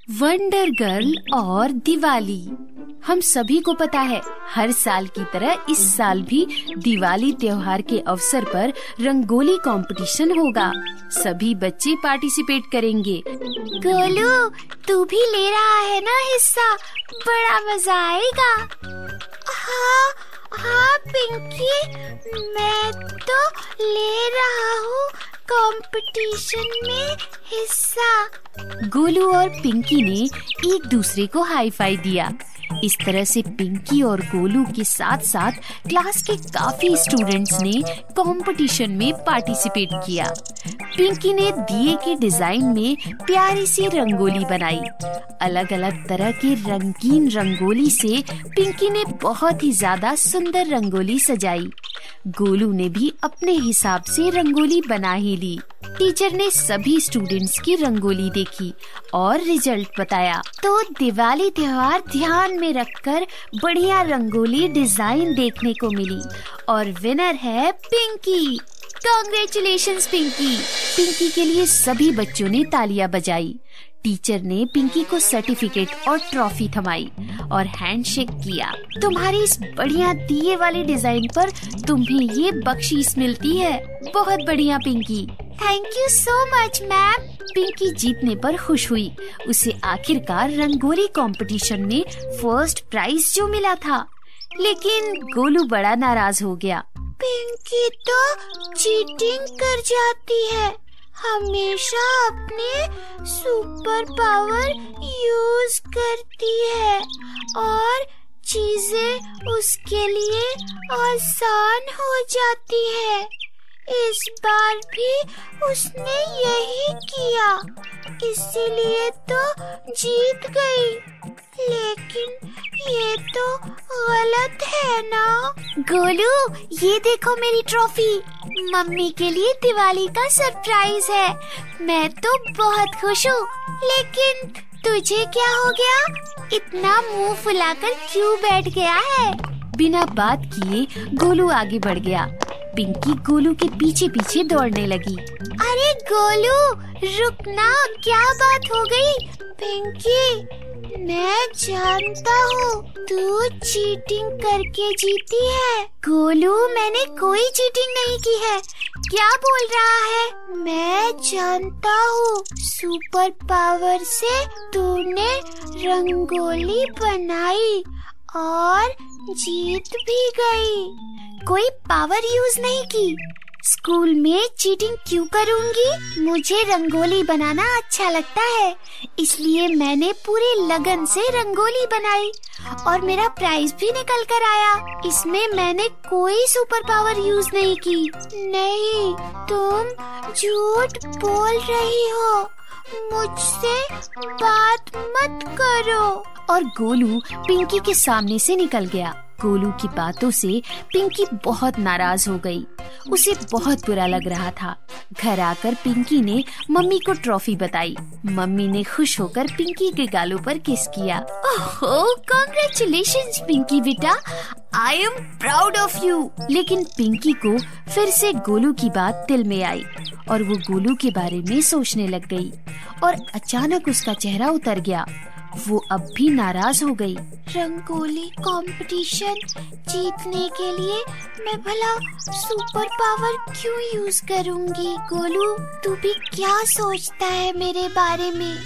Wonder girl और दिवाली। हम सभी को पता है, हर साल की तरह इस साल भी दिवाली त्योहार के अवसर पर रंगोली कंपटीशन होगा। सभी बच्चे पार्टिसिपेट करेंगे। गोलू, तू भी ले रहा है ना हिस्सा? बड़ा मजा आएगा। हाँ पिंकी, मैं तो ले रहा हूँ कंपटीशन में हिस्सा। गोलू और पिंकी ने एक दूसरे को हाई फाई दिया। इस तरह से पिंकी और गोलू के साथ साथ क्लास के काफी स्टूडेंट्स ने कंपटीशन में पार्टिसिपेट किया। पिंकी ने दिए के डिजाइन में प्यारी सी रंगोली बनाई। अलग अलग तरह के रंगीन रंगोली से पिंकी ने बहुत ही ज्यादा सुंदर रंगोली सजाई। गोलू ने भी अपने हिसाब से रंगोली बना ही ली। टीचर ने सभी स्टूडेंट्स की रंगोली देखी और रिजल्ट बताया। तो दिवाली त्योहार ध्यान में रखकर बढ़िया रंगोली डिजाइन देखने को मिली और विनर है पिंकी। कांग्रेचुलेशंस पिंकी। पिंकी के लिए सभी बच्चों ने तालियां बजाई। टीचर ने पिंकी को सर्टिफिकेट और ट्रॉफी थमाई और हैंडशेक किया। तुम्हारी इस बढ़िया दिए वाले डिजाइन पर तुम्हें ये बख्शीश मिलती है। बहुत बढ़िया Pinky. Thank you so much ma'am. Pinky जीतने पर खुश हुई। उसे आखिरकार रंगोली कंपटीशन में फर्स्ट प्राइज जो मिला था। लेकिन गोलू बड़ा नाराज हो गया। पिंकी तो चीटिंग कर जाती है, हमेशा अपने सुपर पावर यूज करती है और चीजें उसके लिए आसान हो जाती है। इस बार भी उसने यही किया, इसीलिए तो जीत गई। लेकिन ये तो गलत है ना? गोलू, ये देखो मेरी ट्रॉफी। मम्मी के लिए दिवाली का सरप्राइज है। मैं तो बहुत खुश हूँ। लेकिन तुझे क्या हो गया? इतना मुंह फुलाकर क्यों बैठ गया है? बिना बात किए गोलू आगे बढ़ गया। पिंकी गोलू के पीछे पीछे दौड़ने लगी। अरे गोलू, रुकना, क्या बात हो गई? पिंकी, मैं जानता हूँ तू चीटिंग करके जीती है। गोलू, मैंने कोई चीटिंग नहीं की है। क्या बोल रहा है? मैं जानता हूँ, सुपर पावर से तूने रंगोली बनाई और जीत भी गई। कोई पावर यूज नहीं की। स्कूल में चीटिंग क्यों करूँगी? मुझे रंगोली बनाना अच्छा लगता है, इसलिए मैंने पूरे लगन से रंगोली बनाई और मेरा प्राइज भी निकल कर आया। इसमें मैंने कोई सुपर पावर यूज नहीं की। नहीं, तुम झूठ बोल रही हो। मुझसे बात मत करो। और गोलू पिंकी के सामने से निकल गया। गोलू की बातों से पिंकी बहुत नाराज हो गई। उसे बहुत बुरा लग रहा था। घर आकर पिंकी ने मम्मी को ट्रॉफी बताई। मम्मी ने खुश होकर पिंकी के गालों पर किस किया। ओह, कांग्रेचुलेशंस पिंकी बेटा, I am proud of you. लेकिन पिंकी को फिर से गोलू की बात दिल में आई और वो गोलू के बारे में सोचने लग गई और अचानक उसका चेहरा उतर गया। वो अब भी नाराज हो गई। रंगोली कंपटीशन जीतने के लिए मैं भला सुपर पावर क्यों यूज करूंगी? गोलू, तू भी क्या सोचता है मेरे बारे में?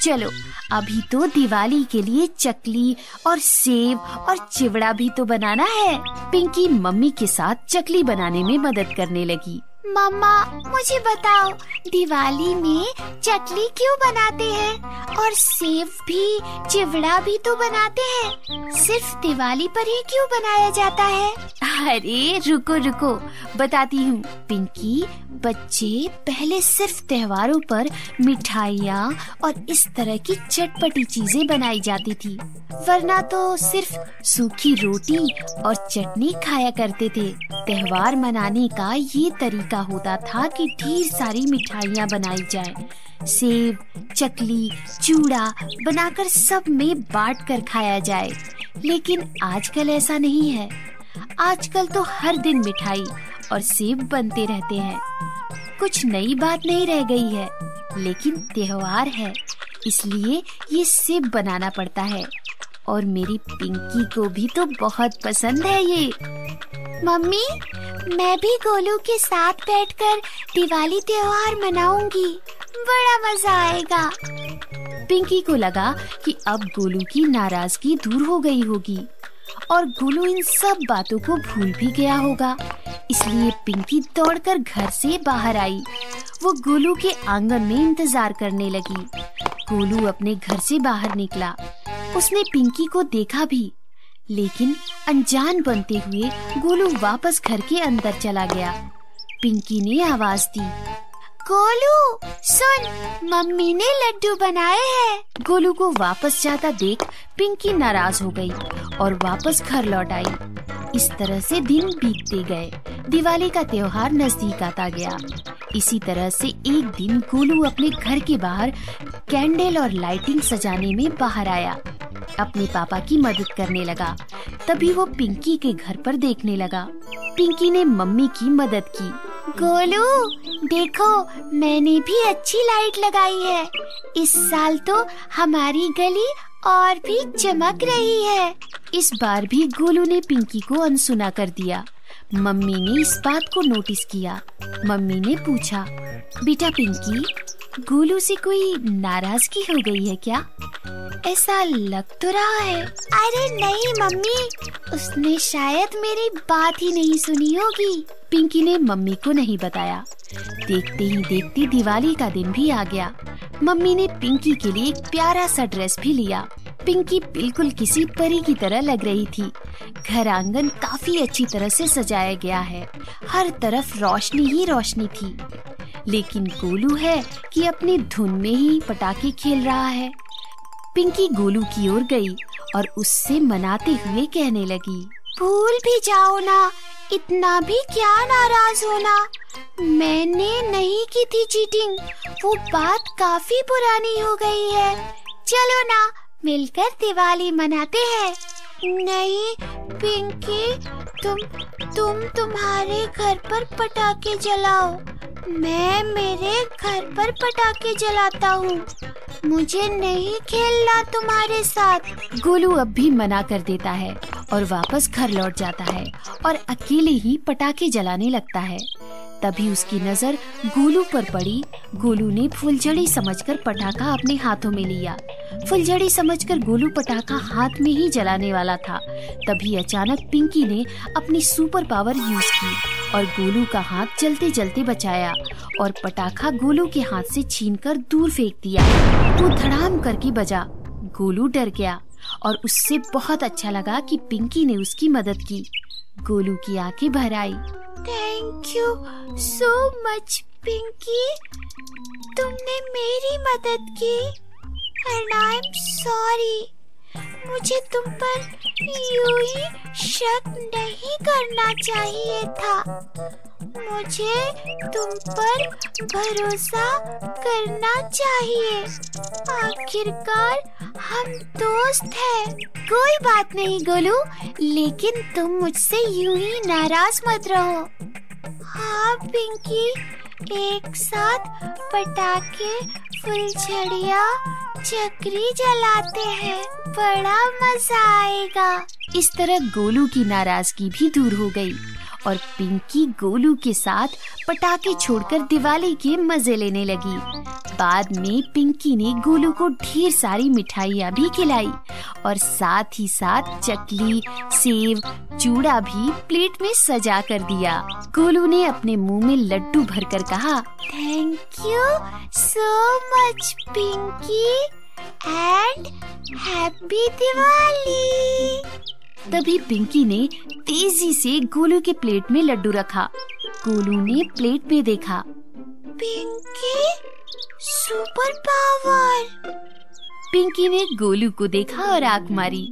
चलो, अभी तो दिवाली के लिए चकली और सेब और चिवड़ा भी तो बनाना है। पिंकी मम्मी के साथ चकली बनाने में मदद करने लगी। मम्मा, मुझे बताओ, दिवाली में चकली क्यों बनाते हैं और सेब भी चिवड़ा भी तो बनाते हैं? सिर्फ दिवाली पर ही क्यों बनाया जाता है? अरे रुको रुको, बताती हूँ। पिंकी, बच्चे पहले सिर्फ त्योहारों पर मिठाइयाँ और इस तरह की चटपटी चीजें बनाई जाती थी, वरना तो सिर्फ सूखी रोटी और चटनी खाया करते थे। त्योहार मनाने का ये तरीका होता था कि ढेर सारी मिठाइयाँ बनाई जाए। सेब, चकली, चूड़ा बनाकर सब में बांट कर खाया जाए। लेकिन आजकल ऐसा नहीं है। आजकल तो हर दिन मिठाई और सेब बनते रहते हैं। कुछ नई बात नहीं रह गई है, लेकिन त्योहार है, इसलिए ये सिप बनाना पड़ता है। और मेरी पिंकी को भी तो बहुत पसंद है ये। मम्मी, मैं भी गोलू के साथ बैठकर दिवाली त्योहार मनाऊंगी, बड़ा मजा आएगा। पिंकी को लगा कि अब गोलू की नाराजगी दूर हो गई होगी और गोलू इन सब बातों को भूल भी गया होगा। इसलिए पिंकी दौड़कर घर से बाहर आई। वो गोलू के आंगन में इंतजार करने लगी। गोलू अपने घर से बाहर निकला। उसने पिंकी को देखा भी, लेकिन अनजान बनते हुए गोलू वापस घर के अंदर चला गया। पिंकी ने आवाज दी, गोलू सुन, मम्मी ने लड्डू बनाए हैं। गोलू को वापस जाता देख पिंकी नाराज हो गई और वापस घर लौट आई। इस तरह से दिन बीतते गए। दिवाली का त्योहार नजदीक आता गया। इसी तरह से एक दिन गोलू अपने घर के बाहर कैंडल और लाइटिंग सजाने में बाहर आया। अपने पापा की मदद करने लगा। तभी वो पिंकी के घर पर देखने लगा। पिंकी ने मम्मी की मदद की। गोलू देखो, मैंने भी अच्छी लाइट लगाई है। इस साल तो हमारी गली और भी चमक रही है। इस बार भी गोलू ने पिंकी को अनसुना कर दिया। मम्मी ने इस बात को नोटिस किया। मम्मी ने पूछा, बेटा पिंकी, गोलू से कोई नाराजगी हो गई है क्या? ऐसा लग तो रहा है। अरे नहीं मम्मी, उसने शायद मेरी बात ही नहीं सुनी होगी। पिंकी ने मम्मी को नहीं बताया। देखते ही देखते दिवाली का दिन भी आ गया। मम्मी ने पिंकी के लिए एक प्यारा सा ड्रेस भी लिया। पिंकी बिल्कुल किसी परी की तरह लग रही थी। घर आंगन काफी अच्छी तरह से सजाया गया है। हर तरफ रोशनी ही रोशनी थी। लेकिन गोलू है कि अपनी धुन में ही पटाखे खेल रहा है। पिंकी गोलू की ओर गई और उससे मनाते हुए कहने लगी, भूल भी जाओ ना, इतना भी क्या नाराज होना। मैंने नहीं की थी चीटिंग, वो बात काफी पुरानी हो गई है। चलो ना, मिलकर दिवाली मनाते हैं। नहीं पिंकी, तुम तुम्हारे घर पर पटाखे जलाओ, मैं मेरे घर पर पटाखे जलाता हूँ। मुझे नहीं खेलना तुम्हारे साथ। गोलू अब भी मना कर देता है और वापस घर लौट जाता है और अकेले ही पटाखे जलाने लगता है। तभी उसकी नजर गोलू पर पड़ी। गोलू ने फुलझड़ी समझकर पटाखा अपने हाथों में लिया। फुलझड़ी समझकर गोलू पटाखा हाथ में ही जलाने वाला था। तभी अचानक पिंकी ने अपनी सुपर पावर यूज की और गोलू का हाथ जलते जलते बचाया और पटाखा गोलू के हाथ से छीनकर दूर फेंक दिया। वो धड़ाम करके बजा। गोलू डर गया और उससे बहुत अच्छा लगा कि पिंकी ने उसकी मदद की। गोलू की आंखें भर आई। Thank you so much Pinky, तुमने मेरी मदद की एंड आई एम सॉरी। मुझे तुम पर यूं ही शक नहीं करना चाहिए था। मुझे तुम पर भरोसा करना चाहिए। आखिरकार हम दोस्त हैं। कोई बात नहीं गोलू, लेकिन तुम मुझसे यूं ही नाराज मत रहो। हाँ पिंकी, एक साथ पटाखे, फुलझड़ियाँ, चक्री जलाते हैं, बड़ा मजा आएगा। इस तरह गोलू की नाराजगी भी दूर हो गई और पिंकी गोलू के साथ पटाखे छोड़कर दिवाली के मजे लेने लगी। बाद में पिंकी ने गोलू को ढेर सारी मिठाइयाँ भी खिलाई और साथ ही साथ चकली, सेव, चूड़ा भी प्लेट में सजा कर दिया। गोलू ने अपने मुंह में लड्डू भरकर कहा, thank you so much Pinky and happy Diwali. तभी पिंकी ने तेजी से गोलू के प्लेट में लड्डू रखा। गोलू ने प्लेट में देखा, पिंकी सुपर पावर। पिंकी ने गोलू को देखा और आंख मारी।